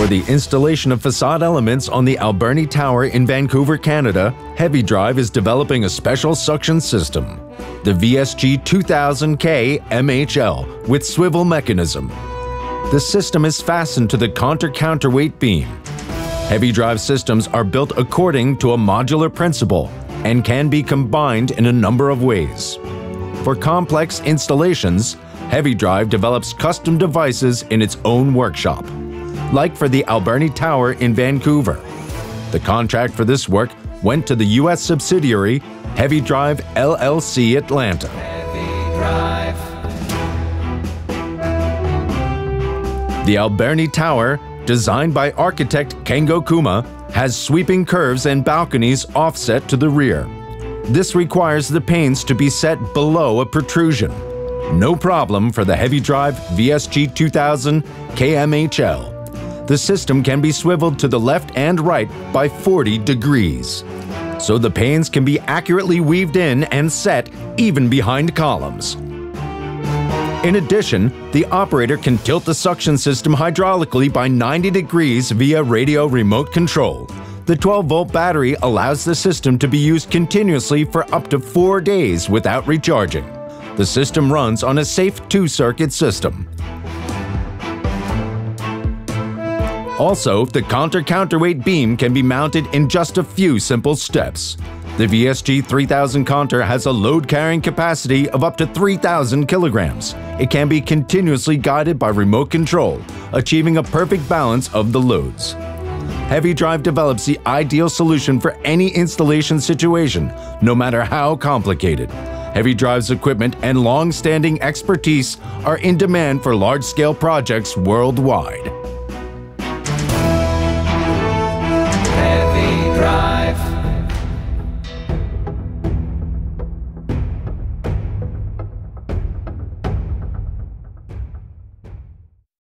For the installation of facade elements on the Alberni Tower in Vancouver, Canada, Heavydrive is developing a special suction system, the VSG 2000 K MHL with swivel mechanism. The system is fastened to the Konter counterweight beam. Heavydrive systems are built according to a modular principle and can be combined in a number of ways. For complex installations, Heavydrive develops custom devices in its own workshop, like for the Alberni Tower in Vancouver. The contract for this work went to the U.S. subsidiary Heavydrive LLC Atlanta. The Alberni Tower, designed by architect Kengo Kuma, has sweeping curves and balconies offset to the rear. This requires the panes to be set below a protrusion. No problem for the Heavydrive VSG 2000 KMHL. The system can be swiveled to the left and right by 40 degrees, so the panes can be accurately weaved in and set even behind columns. In addition, the operator can tilt the suction system hydraulically by 90 degrees via radio remote control. The 12-volt battery allows the system to be used continuously for up to 4 days without recharging. The system runs on a safe 2-circuit system. Also, the Konter counterweight beam can be mounted in just a few simple steps. The VSG 3000 Konter has a load-carrying capacity of up to 3,000 kilograms. It can be continuously guided by remote control, achieving a perfect balance of the loads. Heavydrive develops the ideal solution for any installation situation, no matter how complicated. Heavydrive's equipment and long-standing expertise are in demand for large-scale projects worldwide.